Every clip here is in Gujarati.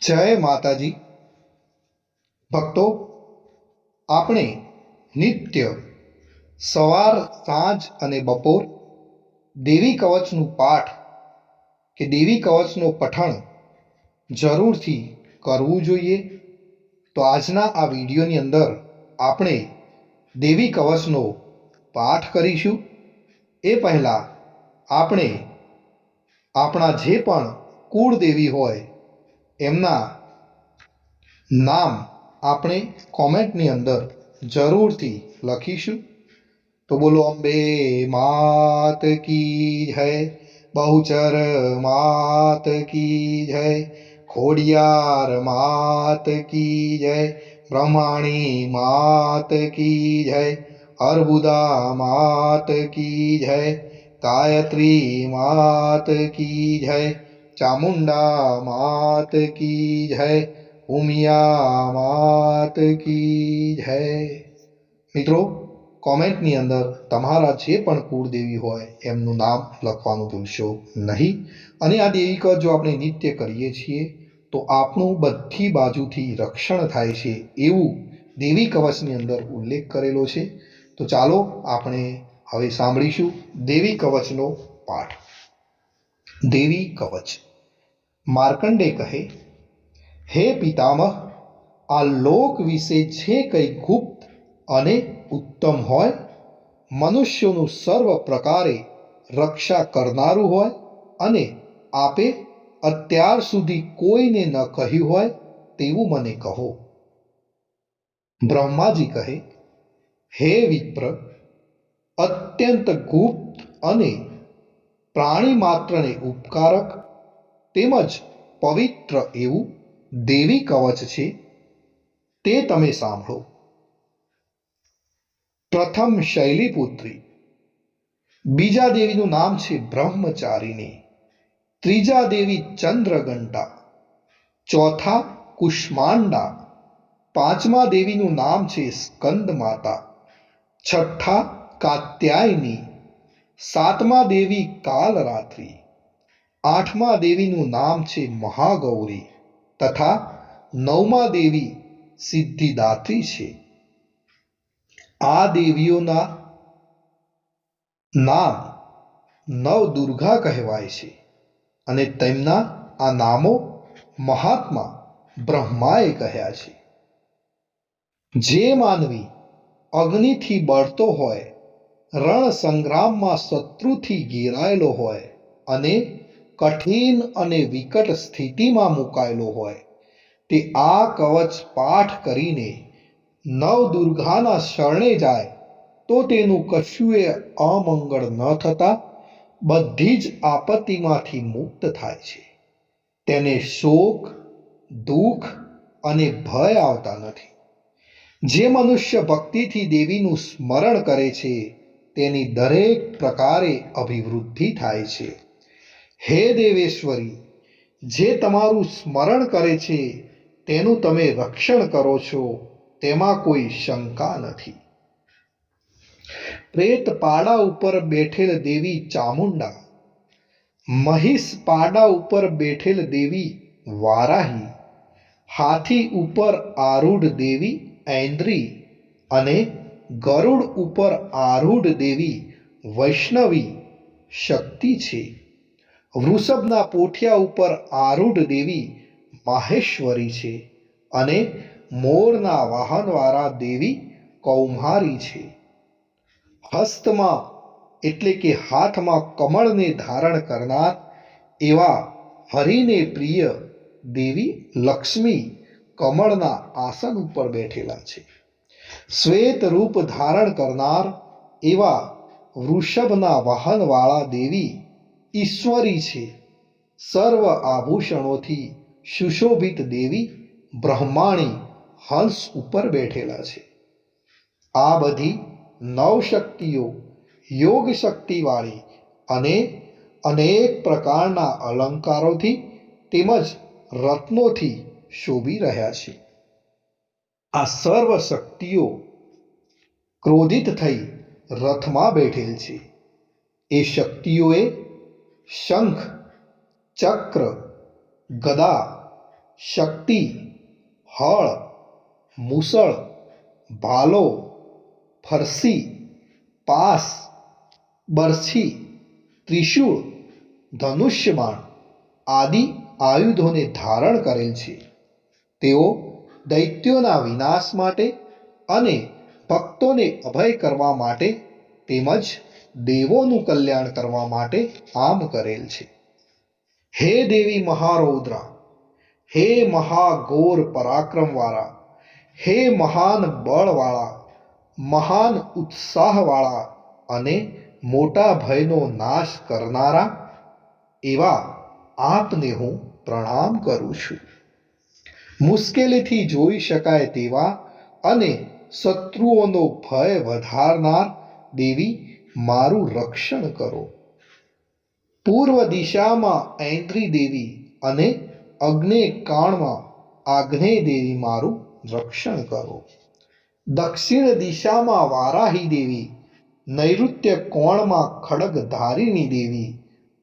जय माताजी। भक्तो, આપણે નિત્ય સવાર સાંજ અને બપોર દેવી કવચનું પાઠ કે દેવી કવચનું પઠણ જરૂરથી કરવું જોઈએ। તો આજના આ વિડીયોની અંદર આપણે દેવી કવચનો પાઠ કરીશું। એ પહેલાં આપણે આપણા જે પણ કુળદેવી હોય એમના નામ આપણે કોમેન્ટની અંદર જરૂરથી લખીશું। તો બોલો અંબે માત કી જય, બહુચર માત કી જય, ખોડિયાર માત કી જય, બ્રહ્માણી માત કી જય, અર્બુદા માત કી જય, ગાયત્રી માત કી જય, ચામુંડા માત કી જય, ઉમિયા માત કી જય। મિત્રો, કોમેન્ટની અંદર તમારા જે પણ કુળદેવી હોય એમનું નામ લખવાનું ભૂલશો નહીં। અને આ દેવી કવચ જો આપણે નિત્ય કરીએ છીએ તો આપણું બધી બાજુથી રક્ષણ થાય છે એવું દેવી કવચની અંદર ઉલ્લેખ કરેલો છે। તો ચાલો આપણે હવે સાંભળીશું દેવી કવચનો પાઠ। દેવી કવચ। માર્કંડે કહે, હે પિતામહ, આ લોક વિશે જે કંઈ ગુપ્ત અને ઉત્તમ હોય, મનુષ્યોનું સર્વ પ્રકારે રક્ષા કરનારું હોય અને આપે અત્યાર સુધી કોઈને ન કહ્યું હોય તેવું મને કહો। બ્રહ્માજી કહે, હે વિપ્ર, અત્યંત ગુપ્ત અને પ્રાણી માત્રને ઉપકારક તેમજ પવિત્ર એવું દેવી કવચ છે, તે તમે સાંભળો। પ્રથમ શૈલીપુત્રી, બીજા દેવીનું નામ છે બ્રહ્મચારિણી, ત્રીજા દેવી ચંદ્રઘંટા, ચોથા કુષ્માંડા, પાંચમા દેવીનું નામ છે સ્કંદ માતા, છઠ્ઠા કાત્યાયની, સાતમા દેવી કાલરાત્રિ, આઠમા દેવીનું નામ છે મહાગૌરી તથા નવમા દેવી સિદ્ધિદાત્રી છે। આ દેવીઓના નામ નવદુર્ગા કહેવાય છે અને તેમના આ નામો મહાત્મા બ્રહ્માએ કહ્યા છે। જે માનવી અગ્નિથી બળતો હોય, રણ સંગ્રામમાં શત્રુથી ઘેરાયેલો હોય અને કઠિન અને વિકટ સ્થિતિમાં મુકાયેલો હોય, તે આ કવચ પાઠ કરીને નવદુર્ગાના શરણે જાય તો તેનું કશુંય અમંગળ ન થતા બધી જ આપત્તિમાંથી મુક્ત થાય છે। તેને શોક, દુઃખ અને ભય આવતા નથી। જે મનુષ્ય ભક્તિથી દેવીનું સ્મરણ કરે છે તેની દરેક પ્રકારે અભિવૃદ્ધિ થાય છે। હે દેવેશ્વરી, જે તમારું સ્મરણ કરે છે તેનું તમે રક્ષણ કરો છો તેમાં કોઈ શંકા નથી। પ્રેત પાડા ઉપર બેઠેલ દેવી ચામુંડા, મહિષ પાડા ઉપર બેઠેલ દેવી વારાહી, હાથી ઉપર આરૂઢ દેવી ઐન્દ્રી અને ગરુડ ઉપર આરૂઢ દેવી વૈષ્ણવી શક્તિ છે। વૃષભના પોઠિયા ઉપર આરૂઢ દેવી માહેશ્વરી છે અને મોરના વાહનવાળા દેવી કૌમારી છે। હસ્તમાં એટલે કે હાથમાં કમળને ધારણ કરનાર એવા હરિને પ્રિય દેવી લક્ષ્મી કમળના આસન ઉપર બેઠેલા છે। શ્વેત રૂપ ધારણ કરનાર એવા વૃષભના વાહનવાળા દેવી ઈશ્વરી છે। સર્વ આભૂષણોથી સુશોભિત દેવી બ્રહ્માણી હંસ ઉપર બેઠેલા છે। આ બધી નવશક્તિઓ યોગ શક્તિવાળી અને અનેક પ્રકારના અલંકારોથી તેમજ રત્નોથી શોભી રહ્યા છે। આ સર્વ શક્તિઓ ક્રોધિત થઈ રથમાં બેઠેલ છે। એ શક્તિઓએ શંખ, ચક્ર, ગદા, શક્તિ, હળ, મૂસળ, ભાલો, ફરસી, પાસ, બરછી, ત્રિશૂળ, ધનુષ્યબાણ આદિ આયુધોને ધારણ કરેલ છે. તેઓ દૈત્યોના વિનાશ માટે અને ભક્તોને અભય કરવા માટે તેમજ દેવોનું કલ્યાણ કરવા માટે આમ કરેલ છે. હે દેવી મહારૌદ્રા, હે મહાઘોર પરાક્રમવાળા, હે મહાન બળવાળા, મહાન ઉત્સાહવાળા અને મોટા ભયનો નાશ કરનારા, એવા આપને હું પ્રણામ કરું છું. મુશ્કેલીથી જોઈ શકાય તેવા અને શત્રુઓનો ભય વધારનાર દેવી, મારું રક્ષણ કરો. પૂર્વ દિશામાં ઐંદ્રી દેવી અને અગ્નેયકાંડમાં આગ્નેય દેવી, મારું રક્ષણ કરો. દક્ષિણ દિશામાં વારાહી દેવી, નૈઋત્ય કોણમાં ખડગધારિણી દેવી,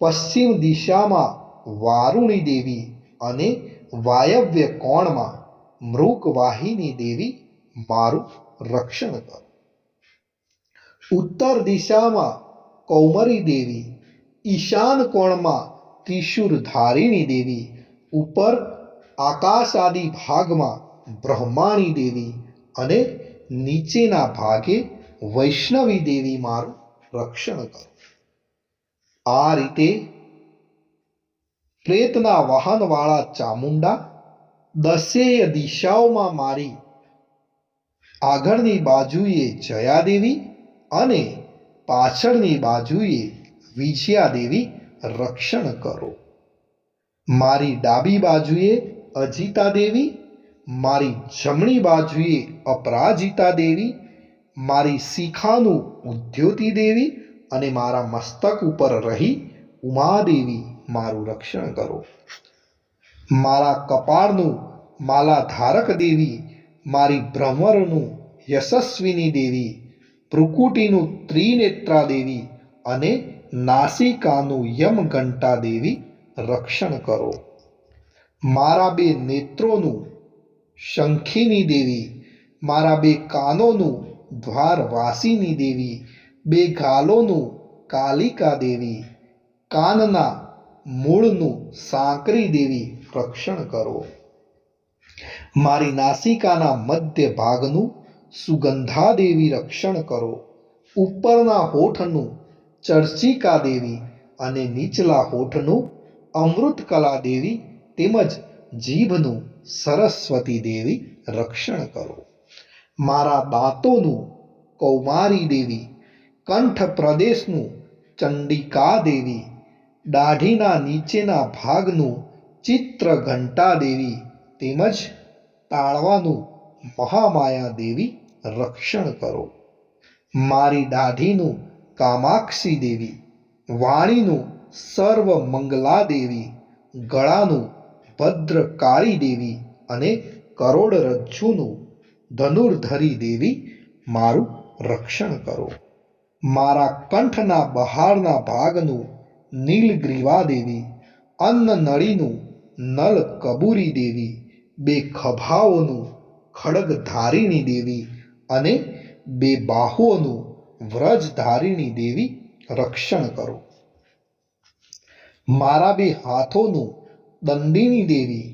પશ્ચિમ દિશામાં વારુણી દેવી અને વાયવ્ય કોણમાં મૃગવાહિની દેવી, મારું રક્ષણ કરો. ઉત્તર દિશામાં કૌમરી દેવી, ઈશાન કોણમાં ત્રિશૂળધારિણી દેવી, ઉપર આકાશ આદિ ભાગમાં બ્રહ્માણી દેવી અને નીચેના ભાગે વૈષ્ણવી દેવી, મારું રક્ષણ કરો. આ રીતે પ્રેતના વાહનવાળા ચામુંડા દસેય દિશાઓમાં મારી આગળની બાજુએ જયાદેવી અને પાછળની બાજુએ વિજયાદેવી રક્ષણ કરો. મારી ડાબી બાજુએ અજિતા દેવી, મારી જમણી બાજુએ અપરાજિતા દેવી, મારી શિખાનું ઉદ્યોતિ દેવી અને મારા મસ્તક ઉપર રહી ઉમાદેવી, મારું રક્ષણ કરો. મારા કપાળનું માલાધારક દેવી, મારી ભ્રમરનું યશસ્વિની દેવી, ભ્રુકુટીનું ત્રિનેત્રા દેવી અને નાસિકાનું યમઘંટા દેવી, રક્ષણ કરો. મારા બે નેત્રોનું શંખિની દેવી, મારા બે કાનોનું દ્વારવાસિની દેવી, બે ગાલોનું કાલિકા દેવી, કાનના મૂળનું સાંકરી દેવી, રક્ષણ કરો. મારી નાસિકાના મધ્ય ભાગનું સુગંધા દેવી, રક્ષણ કરો. ઉપરના હોઠનું ચર્ચિકા દેવી અને નીચલા હોઠનું અમૃતકલા દેવી તેમજ જીભનું સરસ્વતી દેવી, રક્ષણ કરો. મારા દાંતોનું કૌમારી દેવી, કંઠ પ્રદેશનું ચંડિકા દેવી, દાઢીના નીચેના ભાગનું ચિત્રઘંટા દેવી તેમજ તાળવાનું મહામાયા દેવી, રક્ષણ કરો. મારી દાઢીનું કામાક્ષી દેવી, વાણીનું સર્વમંગલા દેવી, ગળાનું ભદ્રકાળી દેવી અને કરોડરજ્જુનું ધનુર્ધરી દેવી, મારું રક્ષણ કરો. મારા કંઠના બહારના ભાગનું નીલગ્રીવા દેવી, અન્નનળીનું નલકબૂરી દેવી, બે ખભાઓનું ખડગધારિણી દેવી અને બે બાહુઓનું વ્રજધારિણી દેવી, રક્ષણ કરો. મારા બે હાથોનું દંડિની દેવી,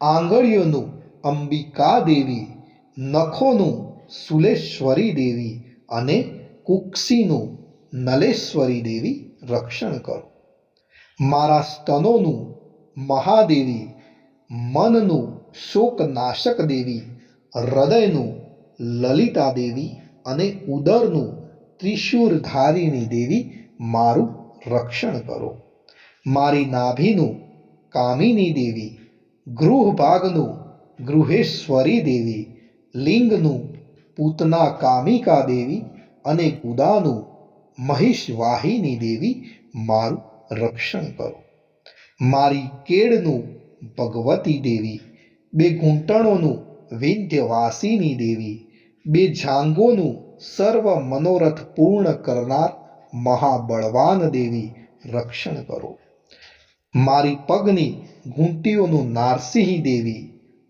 આંગળીઓનું અંબિકા દેવી, નખોનું શુલેશ્વરી દેવી અને કુક્ષીનું નલેશ્વરી દેવી, રક્ષણ કરો. મારા સ્તનોનું મહાદેવી, મનનું શોકનાશક દેવી, હૃદયનું લલિતા દેવી અને ઉદરનું ત્રિશૂળધારિણી દેવી, મારું રક્ષણ કરો. મારી નાભીનું કામિની દેવી, ગૃહભાગનું ગૃહેશ્વરી દેવી, લિંગનું પૂતના કામિકા દેવી અને ગુદાનું મહિષવાહિની દેવી, મારું રક્ષણ કરો. મારી કેળનું ભગવતી દેવી, બે ઘૂંટણોનું વિંધ્યવાસિની દેવી, બે જાંઘોનું સર્વ મનોરથ પૂર્ણ કરનાર મહાબળવાન દેવી, રક્ષણ કરો. મારી પગની ઘૂંટીઓનું નારસિંહી દેવી,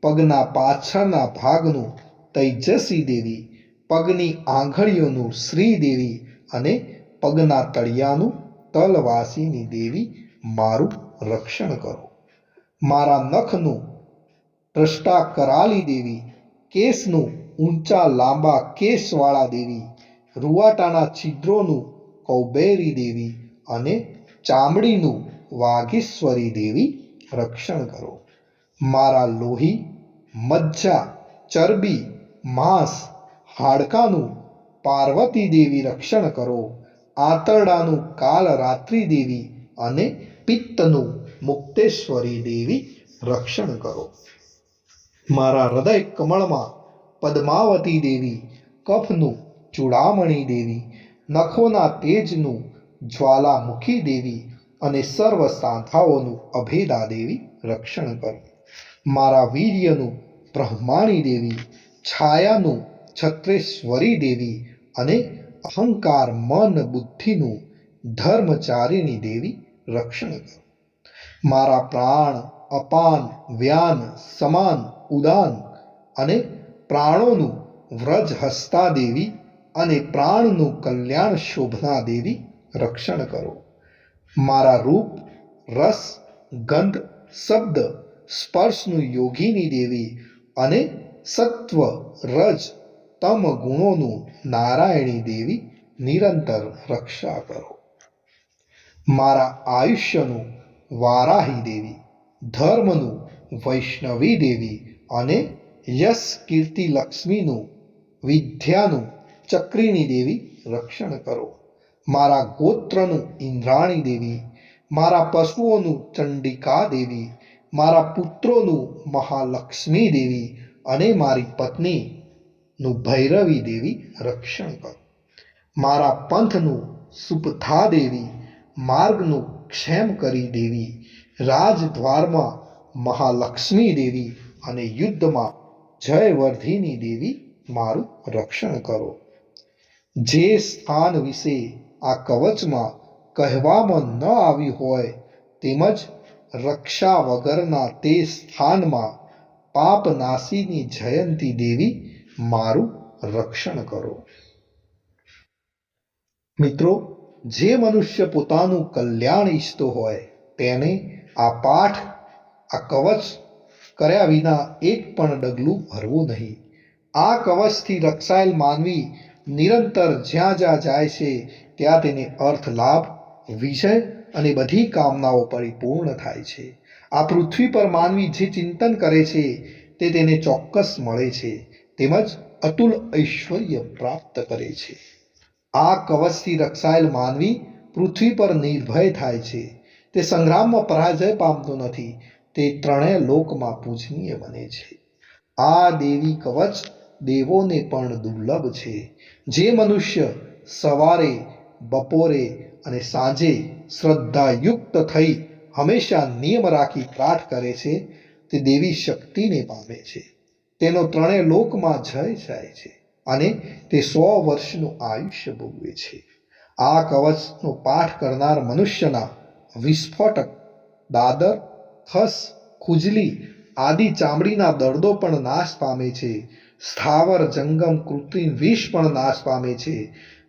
પગના પાછળના ભાગનું તૈજસી દેવી, પગની આંગળીઓનું શ્રીદેવી અને પગના તળિયાનું તલવાસીની દેવી મારું રક્ષણ કરો. મારા નખનું દ્રષ્ટા કરાલી દેવી, કેસનું ઊંચા લાંબા કેસવાળા દેવી, રૂવાટાના છિદ્રોનું કૌબેરી દેવી અને ચામડીનું વાઘેશ્વરી દેવી રક્ષણ કરો. મારા લોહી, મજ્જા, ચરબી, માંસ, હાડકાનું પાર્વતી દેવી રક્ષણ કરો. આંતરડાનું કાલરાત્રિ દેવી અને પિત્તનું મુક્તેશ્વરી દેવી રક્ષણ કરો. મારા હૃદય કમળમાં પદ્માવતી દેવી, કફનું ચૂડામણી દેવી, નખોના તેજનું જ્વાલામુખી દેવી અને સર્વ સાંધાઓનું અભેદા દેવી રક્ષણ કરો. મારા વીર્યનું બ્રહ્માણી દેવી, છાયાનું છત્રેશ્વરી દેવી અને અહંકાર મન બુદ્ધિનું ધર્મચારિણી દેવી રક્ષણ કરો. મારા પ્રાણ, અપાન, વ્યાન, સમાન, ઉદાન અને પ્રાણોનું વ્રજ હસ્તા દેવી અને પ્રાણનું કલ્યાણ શોભના દેવી રક્ષણ કરો. મારા રૂપ, રસ, ગંધ, શબ્દ, સ્પર્શનું યોગીની દેવી અને સત્વ, રજ, તમ ગુણોનું નારાયણી દેવી નિરંતર રક્ષા કરો. મારા આયુષ્યનું વારાહી દેવી, ધર્મનું વૈષ્ણવી દેવી અને યશ કીર્તિ લક્ષ્મીનું વિદ્યાનું ચક્રીણી દેવી રક્ષણ કરો. મારા ગોત્રનું ઇન્દ્રાણી દેવી, મારા પશુઓનું ચંડિકા દેવી, મારા પુત્રોનું મહાલક્ષ્મી દેવી અને મારી પત્નીનું ભૈરવી દેવી રક્ષણ કરો. મારા પંથનું સુપથા દેવી, માર્ગનું ક્ષેમકરી દેવી, રાજદ્વારમાં મહાલક્ષ્મી દેવી અને યુદ્ધમાં જયવર્ધિની દેવી મારું રક્ષણ કરો. જે સ્થાન વિશે આ કવચમાં કહેવામાં ન આવ્યું હોય તેમજ રક્ષા વગરના તે સ્થાનમાં પાપનાશીની જયંતી દેવી મારું રક્ષણ કરો. મિત્રો, જે મનુષ્ય પોતાનું કલ્યાણ ઈચ્છતો હોય તેને આ પાઠ, આ કવચ કર્યા વિના એક પણ ડગલું ભરવું નહીં. આ કવચથી રક્ષાયેલ માનવી નિરંતર જ્યાં જ્યાં જાય છે ત્યાં તેને અર્થ, લાભ, વિજય અને બધી કામનાઓ પરિપૂર્ણ થાય છે. આ પૃથ્વી પર માનવી જે ચિંતન કરે છે તે તેને ચોક્કસ મળે છે તેમજ અતુલ ઐશ્વર્ય પ્રાપ્ત કરે છે. આ કવચથી રક્ષાયેલ માનવી પૃથ્વી પર નિર્ભય થાય છે. તે સંગ્રામમાં પરાજય પામતો નથી. તે ત્રણેય લોકમાં પૂજનીય બને છે. આ દેવી કવચ દેવોને પણ દુર્લભ છે. જે મનુષ્ય સવારે, બપોરે અને સાંજે શ્રદ્ધાયુક્ત થઈ હંમેશા નિયમ રાખી પાઠ કરે છે તે દેવી શક્તિને પામે છે. તેનો ત્રણેય લોકમાં જય જાય છે અને તે 100 વર્ષનું આયુષ્ય ભોગવે છે. આ કવચનો પાઠ કરનાર મનુષ્યના વિસ્ફોટક, દાદર, ખસ, ખુજલી આદિ ચામડીના દર્દો પણ નાશ પામે છે. સ્થાવર, જંગમ, કૃત્રિમ વિષ પણ નાશ પામે છે.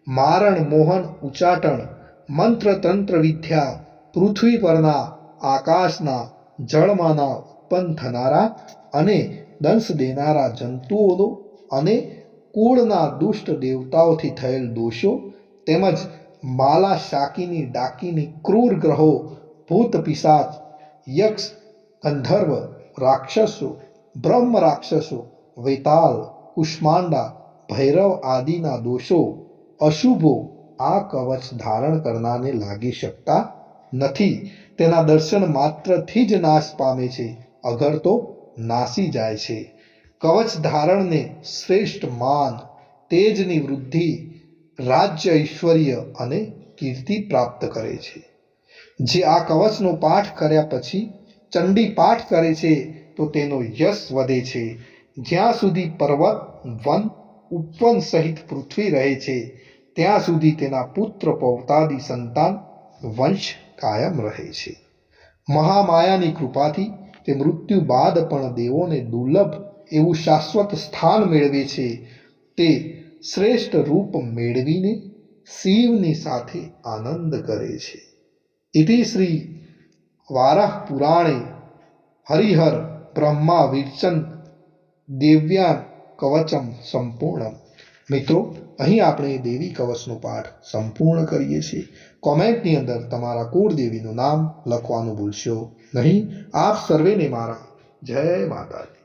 મારણ, મોહન, ઉચ્ચાટન, મંત્ર, તંત્ર વિદ્યા, પૃથ્વી પરના, આકાશના, જળમાંના ઉત્પન્ન થનારા અને દંશ દેનારા જંતુઓનો અને કુળના દુષ્ટ દેવતાઓથી થયેલ દોષો તેમજ માલા, શાકિની, ડાકીની, ક્રૂર ગ્રહો, ભૂત, પિશાચ, યક્ષ, ગંધર્વ, રાક્ષસો, બ્રહ્મ રાક્ષસો, વેતાલ, કુષ્માંડા, ભૈરવ આદિના દોષો, અશુભો આ કવચ ધારણ કરનારને લાગી શકતા નથી. તેના દર્શન માત્રથી જ નાશ પામે છે, અગર તો નાસી જાય છે. કવચ ધારણને શ્રેષ્ઠ માન, તેજની વૃદ્ધિ, રાજ્ય, ઐશ્વર્ય અને કીર્તિ પ્રાપ્ત કરે છે. જે આ કવચનો પાઠ કર્યા પછી ચંડી પાઠ કરે છે તો તેનો યશ વધે છે. જ્યાં સુધી પર્વત, વન, ઉપવન સહિત પૃથ્વી રહે છે ત્યાં સુધી તેના પુત્ર પૌત્રાદિ સંતાન વંશ કાયમ રહે છે. મહામાયાની કૃપાથી કે મૃત્યુ બાદ પણ દેવોને દુર્લભ એવું શાશ્વત સ્થાન મેળવે છે, તે શ્રેષ્ઠ રૂપ મેળવીને શિવની સાથે આનંદ કરે છે. ઇતિ શ્રી વારાહ પુરાણે હરિહર બ્રહ્મા વિર્ચન દેવ્યાન કવચમ સંપૂર્ણમ. મિત્રો, અહીં આપણે દેવી કવચનો પાઠ સંપૂર્ણ કરીએ છીએ. કોમેન્ટની અંદર તમારા કુળદેવીનું નામ લખવાનું ભૂલશો નહીં. આપ સર્વેને મારા જય માતાજી.